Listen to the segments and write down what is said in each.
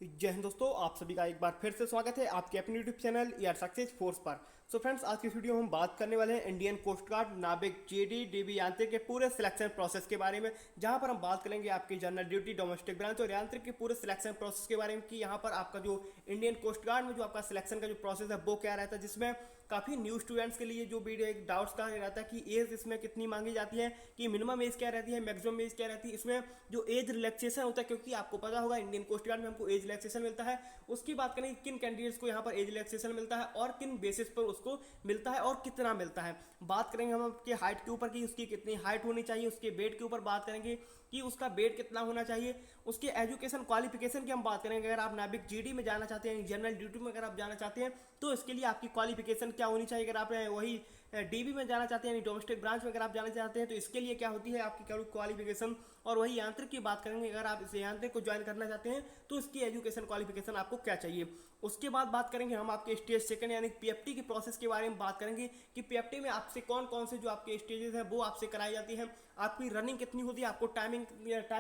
जय हिंद दोस्तों, आप सभी का एक बार फिर से स्वागत है आपके अपने यूट्यूब चैनल यार सक्सेस फोर्स पर। सो फ्रेंड्स, आज की इस वीडियो में हम बात करने वाले हैं इंडियन कोस्ट गार्ड नाविक जेडी डीबी यांत्रिक के पूरे सिलेक्शन प्रोसेस के बारे में, जहां पर हम बात करेंगे आपकी जनरल ड्यूटी, डोमेस्टिक ब्रांच और यांत्रिक के पूरे सिलेक्शन प्रोसेस के बारे में कि यहाँ पर आपका जो इंडियन कोस्ट गार्ड में जो आपका सिलेक्शन का जो प्रोसेस है वो क्या रहता है, जिसमें काफ़ी न्यू स्टूडेंट्स के लिए जो वीडियो एक डाउट्स का रहता है कि एज इसमें कितनी मांगी जाती है, कि मिनिमम एज क्या रहती है, मैक्सिमम एज क्या रहती है, इसमें जो एज रिलैक्सेशन होता है, क्योंकि आपको पता होगा इंडियन कोस्ट गार्ड में हमको एज रिलैक्सेशन मिलता है। उसकी बात करें किन कैंडिडेट्स को यहाँ पर एज रिलैक्सेशन मिलता है और किन बेसिस पर उसको मिलता है और कितना मिलता है। बात करेंगे हम आपके हाइट के ऊपर कि उसकी कितनी हाइट होनी चाहिए, उसके वेट के ऊपर बात करेंगे कि उसका वेट कितना होना चाहिए, उसके एजुकेशन क्वालिफिकेशन की हम बात करेंगे। अगर आप नाविक जीडी में जाना चाहते हैं, जनरल ड्यूटी में अगर आप जाना चाहते हैं तो इसके लिए आपकी क्वालिफिकेशन क्या होनी चाहिए। अगर आप वही डीबी में जाना चाहते हैं, डोमेस्टिक ब्रांच में अगर आप जाना चाहते हैं तो इसके लिए क्या होती है आपकी क्वालिफिकेशन। और वही यांत्रिक की बात करेंगे, अगर आप इस यांत्रिक को ज्वाइन करना चाहते हैं तो इसकी एजुकेशन क्वालिफिकेशन आपको क्या चाहिए। उसके बाद बात करेंगे हम आपके स्टेज सेकंड यानी पीएफटी के प्रोसेस के बारे में बात करेंगे कि पीएफटी में आपसे कौन कौन से जो आपके स्टेजेस हैं वो आपसे कराई जाती है, आपकी रनिंग कितनी होती है, आपको टाइम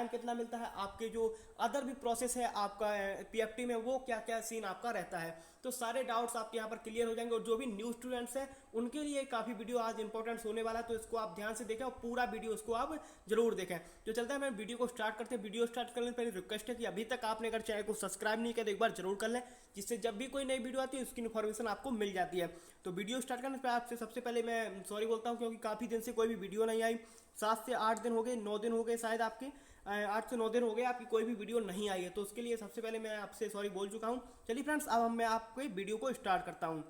कितना मिलता है, आपके जो अदर भी प्रोसेस है आपका पीएफटी में वो क्या क्या सीन आपका रहता है। तो सारे डाउट्स आपके यहाँ पर क्लियर हो जाएंगे। और जो भी न्यू स्टूडेंट्स हैं उनके लिए काफ़ी वीडियो आज इंपॉर्टेंट होने वाला है, तो इसको आप ध्यान से देखें और पूरा वीडियो उसको आप जरूर देखें। तो चलता है मैं वीडियो को स्टार्ट करते हैं। वीडियो स्टार्ट करने से पहले रिक्वेस्ट है कि अभी तक आपने अगर चैनल को सब्सक्राइब नहीं किया तो एक बार जरूर कर लें, जिससे जब भी कोई नई वीडियो आती है उसकी इन्फॉर्मेशन आपको मिल जाती है। तो वीडियो स्टार्ट करने से आपसे सबसे पहले मैं सॉरी बोलता हूँ, क्योंकि काफ़ी दिन से कोई भी वीडियो नहीं आई। 7 से 8 दिन हो गए, 9 दिन हो गए शायद आपके, 8 से 9 दिन हो गए आपकी कोई भी वीडियो नहीं आई है, तो उसके लिए सबसे पहले मैं आपसे सॉरी बोल चुका हूँ। चलिए फ्रेंड्स, अब मैं आपको वीडियो को स्टार्ट करता हूँ।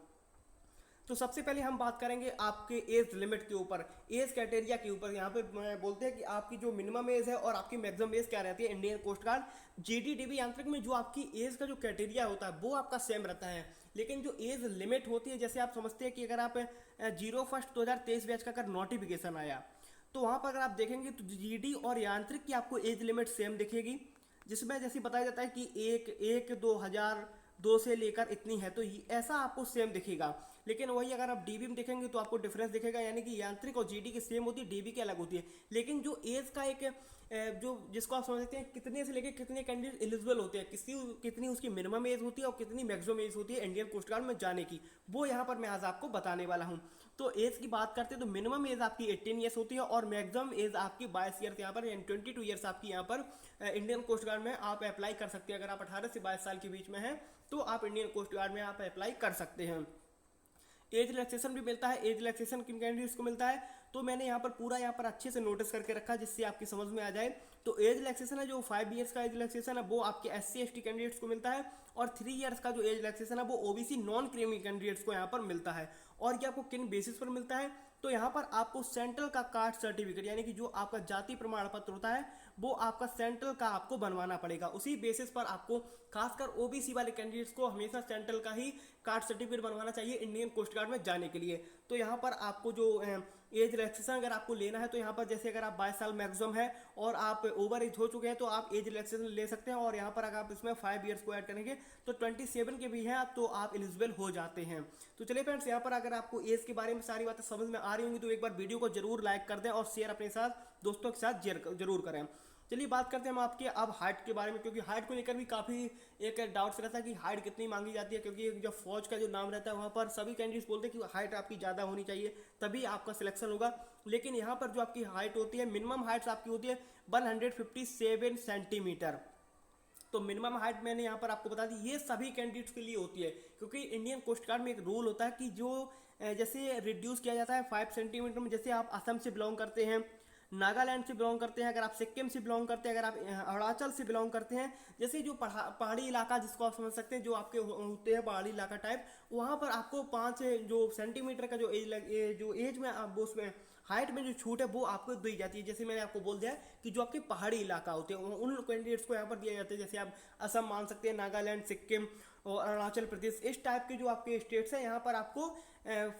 तो सबसे पहले हम बात करेंगे आपके एज लिमिट के ऊपर, एज क्राइटेरिया के ऊपर। यहाँ पे बोलते हैं कि आपकी जो मिनिमम एज है और आपकी मैक्सिमम एज क्या रहती है। इंडियन कोस्ट गार्ड जीडीडीबी यांत्रिक में जो आपकी एज का जो क्राइटेरिया होता है वो आपका सेम रहता है, लेकिन जो एज लिमिट होती है, जैसे आप समझते हैं कि अगर आप 01/1/2023 बैच का अगर नोटिफिकेशन आया तो वहाँ पर अगर आप देखेंगे तो जीडी और यांत्रिक की आपको एज लिमिट सेम दिखेगी, जिसमें जैसे बताया जाता है कि 1/1/2002 से लेकर इतनी है, तो ऐसा आपको सेम दिखेगा। लेकिन वही अगर आप डीबी में देखेंगे तो आपको डिफरेंस दिखेगा, यानी कि यांत्रिक और जीडी की सेम होती है, डीबी की अलग होती है। लेकिन जो एज का एक जो जिसको आप समझ सकते हैं कितने से लेकर कितने कैंडिडेट एलिजिबल होते हैं, कितनी उसकी मिनिमम एज होती है और कितनी मैक्सिमम एज होती है इंडियन कोस्ट गार्ड में जाने की, वो यहाँ पर मैं आज आपको बताने वाला हूँ। तो एज की बात करते हैं तो मिनिमम एज आपकी 18 ईयर्स होती है और मैक्सिमम एज आपकी 22 ईयर्स यहाँ पर, यानी 22 ईयर्स आपकी यहाँ पर इंडियन कोस्ट गार्ड में आप अप्लाई कर सकते हैं। अगर आप 18 से 22 साल के बीच में हैं तो आप इंडियन कोस्ट गार्ड में आप अप्लाई कर सकते हैं। एज रिलैक्सेशन भी मिलता है। एज रिलैक्सेशन किन कैंडिडेट्स को मिलता है तो मैंने यहाँ पर पूरा यहाँ पर अच्छे से नोटिस करके रखा जिससे आपकी समझ में आ जाए। तो एज रिलैक्सेशन है जो 5 ईयर्स का एज रिलैक्सेशन है वो आपके SC/ST कैंडिडेट्स को मिलता है, और 3 ईयर्स का जो एज रिलैक्सेशन है वो ओबीसी नॉन क्रीमी कैंडिडेट्स को यहाँ पर मिलता है। और ये आपको किन बेसिस पर मिलता है तो यहाँ पर आपको सेंट्रल का कास्ट सर्टिफिकेट, यानी कि जो आपका जाति प्रमाण पत्र होता है वो आपका सेंट्रल का आपको बनवाना पड़ेगा। उसी बेसिस पर आपको खासकर ओबीसी वाले कैंडिडेट्स को हमेशा सेंट्रल का ही कास्ट सर्टिफिकेट बनवाना चाहिए इंडियन कोस्ट गार्ड में जाने के लिए। तो यहाँ पर आपको जो एज रिलैक्सेशन अगर आपको लेना है तो यहाँ पर जैसे अगर आप 22 साल मैक्सिमम है और आप ओवर एज हो चुके हैं तो आप एज रिलैक्सेशन ले सकते हैं। और यहाँ पर अगर आप इसमें 5 ईयर्स को ऐड करेंगे तो 27 के भी हैं तो आप एलिजिबल हो जाते हैं। तो चलिए फ्रेंड्स, यहाँ पर अगर आपको एज के बारे में सारी बातें समझ में आ रही होंगी तो एक बार वीडियो को जरूर लाइक कर दें और शेयर अपने साथ दोस्तों के साथ जरूर करें। चलिए बात करते हैं हम आपके अब हाइट के बारे में, क्योंकि हाइट को लेकर भी काफ़ी एक डाउट्स रहता है कि हाइट कितनी मांगी जाती है, क्योंकि जब फौज का जो नाम रहता है वहाँ पर सभी कैंडिडेट्स बोलते हैं कि हाइट आपकी ज़्यादा होनी चाहिए तभी आपका सिलेक्शन होगा। लेकिन यहाँ पर जो आपकी हाइट होती है, मिनिमम हाइट आपकी होती है 157 सेंटीमीटर। तो मिनिमम हाइट मैंने यहाँ पर आपको बता दी, ये सभी कैंडिडेट्स के लिए होती है, क्योंकि इंडियन कोस्ट गार्ड में एक रूल होता है कि जो जैसे रिड्यूस किया जाता है 5 सेंटीमीटर में, जैसे आप असम से बिलोंग करते हैं, नागालैंड से बिलोंग करते हैं, अगर आप सिक्किम से बिलोंग करते हैं, अगर आप अरुणाचल से बिलोंग करते हैं, जैसे जो पहाड़ी इलाका जिसको आप समझ सकते हैं जो आपके होते हैं पहाड़ी इलाका टाइप, वहाँ पर आपको 5 जो सेंटीमीटर का जो एज में आप उसमें हाइट में जो छूट है वो आपको दी जाती है। जैसे मैंने आपको बोल दिया कि जो आपके पहाड़ी इलाका होते हैं उन कैंडिडेट्स को यहाँ पर दिया जाता है, जैसे आप असम मान सकते हैं, नागालैंड, सिक्किम और अरुणाचल प्रदेश, इस टाइप के जो आपके स्टेट्स हैं यहाँ पर आपको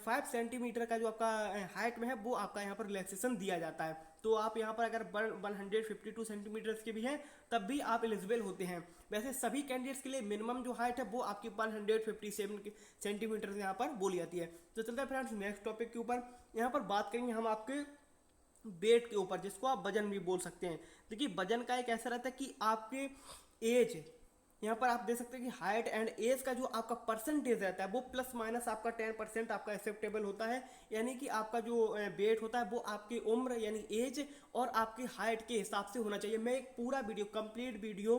5 सेंटीमीटर का जो आपका हाइट में है वो आपका यहाँ पर रिलैक्सेशन दिया जाता है। तो आप यहाँ पर अगर 152 सेंटीमीटर के भी हैं तब भी आप एलिजिबल होते हैं। वैसे सभी कैंडिडेट्स के लिए मिनिमम जो हाइट है वो आपकी 157 सेंटीमीटर यहाँ पर बोली जाती है। तो चलते हैं फ्रेंड्स नेक्स्ट टॉपिक के ऊपर। यहाँ पर बात करेंगे हम आपके वेट के ऊपर, जिसको आप वजन भी बोल सकते हैं। देखिए वजन का एक ऐसा रहता है कि आपके एज यहाँ पर आप देख सकते हैं कि हाइट एंड एज का जो आपका परसेंटेज रहता है वो प्लस माइनस आपका 10% आपका एक्सेप्टेबल होता है। यानी कि आपका जो वेट होता है वो आपकी उम्र यानी एज और आपकी हाइट के हिसाब से होना चाहिए। मैं एक पूरा वीडियो कंप्लीट वीडियो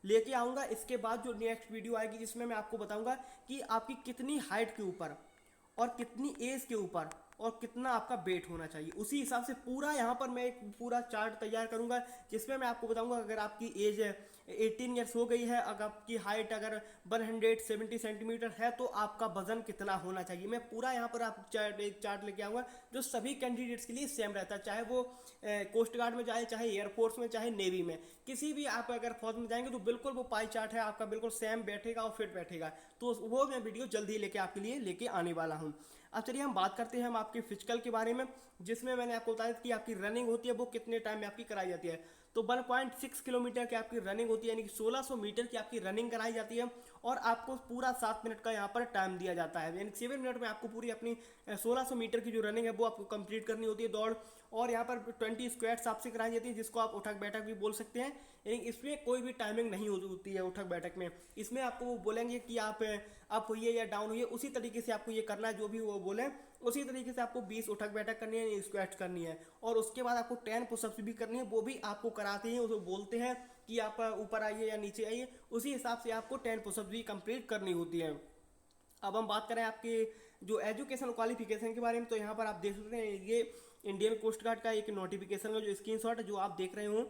लेके आऊँगा इसके बाद जो नेक्स्ट वीडियो आएगी, जिसमें मैं आपको बताऊँगा कि आपकी कितनी हाइट के ऊपर और कितनी एज के ऊपर और कितना आपका वेट होना चाहिए, उसी हिसाब से पूरा यहाँ पर मैं एक पूरा चार्ट तैयार करूँगा, जिसमें मैं आपको बताऊँगा अगर आपकी एज 18 ईयर्स हो गई है, अगर आपकी हाइट अगर 170 सेंटीमीटर है तो आपका वजन कितना होना चाहिए। मैं पूरा यहाँ पर आप एक चार्ट लेके आऊँगा जो सभी कैंडिडेट्स के लिए सेम रहता है, चाहे वो कोस्ट गार्ड में जाए, चाहे एयरफोर्स में, चाहे नेवी में, किसी भी आप अगर फौज में जाएंगे तो बिल्कुल वो पाई चार्ट है आपका बिल्कुल सेम बैठेगा और फिट बैठेगा। तो वो मैं वीडियो जल्दी लेके आपके लिए लेके आने वाला हूँ। अब चलिए हम बात करते हैं हम आपके फिजिकल के बारे में, जिसमें मैंने आपको बताया कि आपकी रनिंग होती है वो कितने टाइम में आपकी कराई जाती है। तो 1.6 किलोमीटर की आपकी रनिंग होती है, यानी कि 1600 मीटर की आपकी रनिंग कराई जाती है और आपको पूरा 7 मिनट का यहाँ पर टाइम दिया जाता है, यानी 7 मिनट में आपको पूरी अपनी 1600 मीटर की जो रनिंग है वो आपको कंप्लीट करनी होती है दौड़। और यहाँ पर 20 स्क्वाट्स आपसे कराई जाती है, जिसको आप उठक बैठक भी बोल सकते हैं। यानी इसमें कोई भी टाइमिंग नहीं होती है उठक बैठक में, इसमें आपको वो बोलेंगे कि आप अप होइए या डाउन होइए, उसी तरीके से आपको ये करना है, जो भी वो बोले उसी तरीके से आपको 20 उठक बैठक करनी है, स्क्वाट्स करनी है और उसके बाद आपको 10 पुशअप्स भी करनी है, वो भी आपको कराते हैं, उसको बोलते हैं कि आप ऊपर आइए या नीचे आइए, उसी हिसाब से आपको 10 पुशअप्स भी कंप्लीट करनी होती है। अब हम बात करें आपके जो एजुकेशन क्वालिफिकेशन के बारे में, तो यहाँ पर आप देख सकते हैं ये इंडियन कोस्ट गार्ड का एक नोटिफिकेशन का जो स्क्रीनशॉट है जो आप देख रहे हो।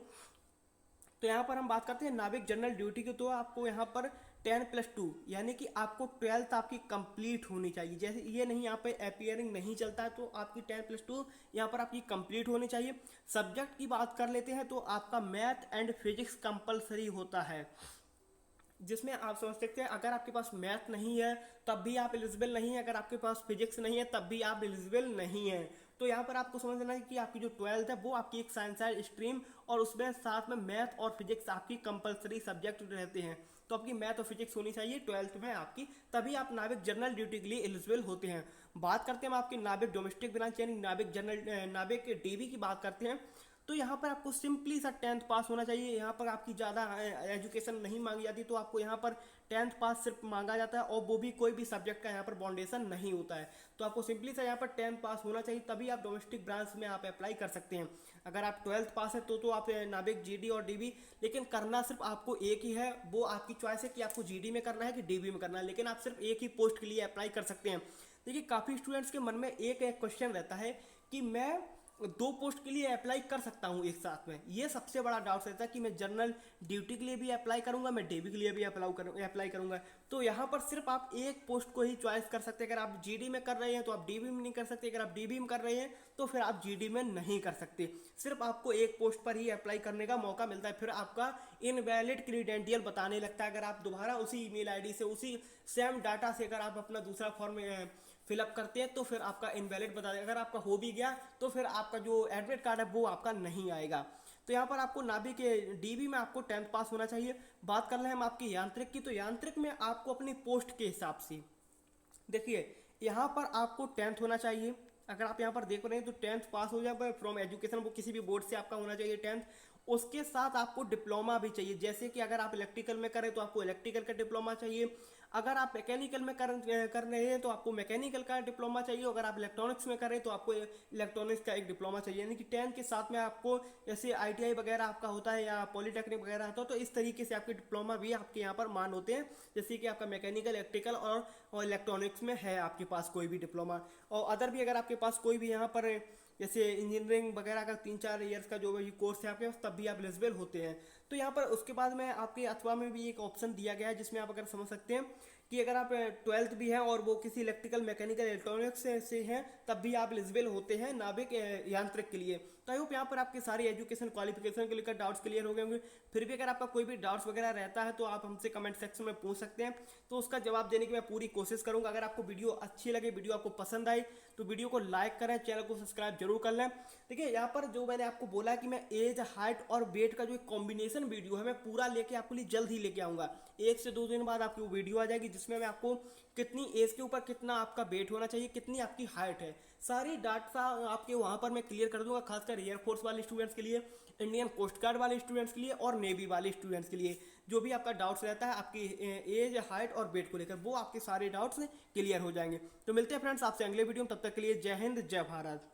तो यहाँ पर हम बात करते हैं नाविक जनरल ड्यूटी की, तो आपको यहाँ पर 10+2 यानी कि आपको 12th आपकी कंप्लीट होनी चाहिए। जैसे ये नहीं यहाँ पे अपीयरिंग नहीं चलता है, तो आपकी 10+2 यहाँ पर आपकी कंप्लीट होनी चाहिए। सब्जेक्ट की बात कर लेते हैं तो आपका मैथ एंड फिजिक्स कंपलसरी होता है, जिसमें आप समझ सकते हैं अगर आपके पास मैथ नहीं है तब भी आप एलिजिबल नहीं है, अगर आपके पास फिजिक्स नहीं है तब भी आप एलिजिबल नहीं है। तो यहाँ पर आपको समझना है कि आपकी जो 12th है वो आपकी एक साइंस है स्ट्रीम और उसमें साथ में मैथ और फिजिक्स आपकी कंपलसरी सब्जेक्ट रहते हैं, तो आपकी मैथ और फिजिक्स होनी चाहिए 12th में आपकी, तभी आप नाविक जनरल ड्यूटी के लिए एलिजिबल होते हैं। बात करते हैं हम आपकी नाविक डोमेस्टिक ब्रांच यानी नाविक जनरल नाविक डीवी की बात करते हैं। तो यहाँ पर आपको सिंपली सा 10th पास होना चाहिए, यहाँ पर आपकी ज़्यादा एजुकेशन नहीं मांगी जाती, तो आपको यहाँ पर 10th पास सिर्फ मांगा जाता है और वो भी कोई भी सब्जेक्ट का यहाँ पर बाउंडेशन नहीं होता है। तो आपको सिंपली सा यहाँ पर 10th पास होना चाहिए, तभी आप डोमेस्टिक ब्रांच में आप अप्लाई कर सकते हैं। अगर आप 12th पास है तो आप नाविक जीडी और डीबी, लेकिन करना सिर्फ आपको एक ही है, वो आपकी चॉइस है कि आपको जीडी में करना है कि डीबी में करना है, लेकिन आप सिर्फ एक ही पोस्ट के लिए अप्लाई कर सकते हैं। देखिए काफ़ी स्टूडेंट्स के मन में एक क्वेश्चन रहता है कि मैं 2 पोस्ट के लिए अप्लाई कर सकता हूँ एक साथ में, ये सबसे बड़ा डाउट रहता है कि मैं जनरल ड्यूटी के लिए भी अप्लाई करूंगा, मैं डीबी के लिए भी अप्लाई करूंगा। तो यहाँ पर सिर्फ आप एक पोस्ट को ही चॉइस कर सकते हैं। अगर आप जीडी में कर रहे हैं तो आप डीबी में नहीं कर सकते, अगर आप डीबी में कर रहे हैं तो फिर आप जीडी में नहीं कर सकते। सिर्फ आपको एक पोस्ट पर ही अप्लाई करने का मौका मिलता है, फिर आपका इनवैलिड क्रीडेंशियल बताने लगता है। अगर आप दोबारा उसी ईमेल आईडी से उसी सेम डाटा से अगर आप अपना दूसरा फॉर्म फिलअप करते हैं तो फिर आपका इनवैलिड बता देगा। अगर आपका हो भी गया तो फिर आपका जो एडमिट कार्ड है वो आपका नहीं आएगा। तो यहाँ पर आपको नाविक के डीबी में आपको 10th पास होना चाहिए। बात कर रहे हैं हम आपकी यांत्रिक की, तो यांत्रिक में आपको अपनी पोस्ट के हिसाब से देखिए यहाँ पर आपको 10th होना चाहिए। अगर आप यहाँ पर देख रहे हैं तो 10th पास हो जाए फ्रॉम एजुकेशन, वो किसी भी बोर्ड से आपका होना चाहिए 10th। उसके साथ आपको डिप्लोमा भी चाहिए, जैसे कि अगर आप इलेक्ट्रिकल में करें तो आपको इलेक्ट्रिकल का डिप्लोमा चाहिए, अगर आप मैकेनिकल में कर रहे हैं तो आपको मैकेनिकल का डिप्लोमा चाहिए, अगर आप इलेक्ट्रॉनिक्स में करें तो आपको इलेक्ट्रॉनिक्स का एक डिप्लोमा चाहिए। यानी कि 10th के साथ में आपको जैसे ITI वगैरह आपका होता है या पॉलीटेक्निक वगैरह होता है, तो इस तरीके से आपके डिप्लोमा भी आपके यहाँ पर मान होते हैं, जैसे कि आपका मैकेनिकल, इलेक्ट्रिकल और इलेक्ट्रॉनिक्स में है आपके पास कोई भी डिप्लोमा, और अदर भी अगर आपके पास कोई भी यहाँ पर जैसे इंजीनियरिंग वगैरह का 3-4 ईयर्स का जो भी कोर्स है आपके पास, तब भी आप एलिजिबल होते हैं। तो यहाँ पर उसके बाद में आपके अथवा में भी एक ऑप्शन दिया गया है, जिसमें आप अगर समझ सकते हैं कि अगर आप 12th भी हैं और वो किसी इलेक्ट्रिकल, मैकेनिकल, इलेक्ट्रॉनिक्स से हैं, तब भी आप एलिजिबल होते हैं नाविक यांत्रिक के लिए। तो आई होप यहाँ पर आपके सारी एजुकेशन क्वालिफिकेशन के लेकर डाउट्स क्लियर हो गए होंगे। फिर भी अगर आपका कोई भी डाउट्स वगैरह रहता है तो आप हमसे कमेंट सेक्शन में पूछ सकते हैं, तो उसका जवाब देने की मैं पूरी कोशिश करूंगा। अगर आपको वीडियो अच्छी लगे, वीडियो आपको पसंद आई, तो वीडियो को लाइक करें, चैनल को सब्सक्राइब जरूर कर लें। देखिए यहाँ पर जो मैंने आपको बोला कि मैं एज, हाइट और वेट का जो एक कॉम्बिनेशन वीडियो है मैं पूरा लेके आपके लिए जल्द ही लेके आऊँगा। 1 से 2 दिन बाद आपकी वो वीडियो आ जाएगी, जिसमें मैं आपको कितनी एज के ऊपर कितना आपका वेट होना चाहिए, कितनी आपकी हाइट है, सारी डाटा आपके वहाँ पर मैं क्लियर कर दूंगा। खासकर खासकर एयरफोर्स वाले स्टूडेंट्स के लिए, इंडियन कोस्ट गार्ड वाले स्टूडेंट्स के लिए और नेवी वाले स्टूडेंट्स के लिए। जो भी आपका डाउट्स रहता है आपकी एज, हाइट और वेट को लेकर, वो आपके सारे डाउट्स क्लियर हो जाएंगे। तो मिलते हैं फ्रेंड्स आपसे अगले वीडियो में, तब तक के लिए जय हिंद जय भारत।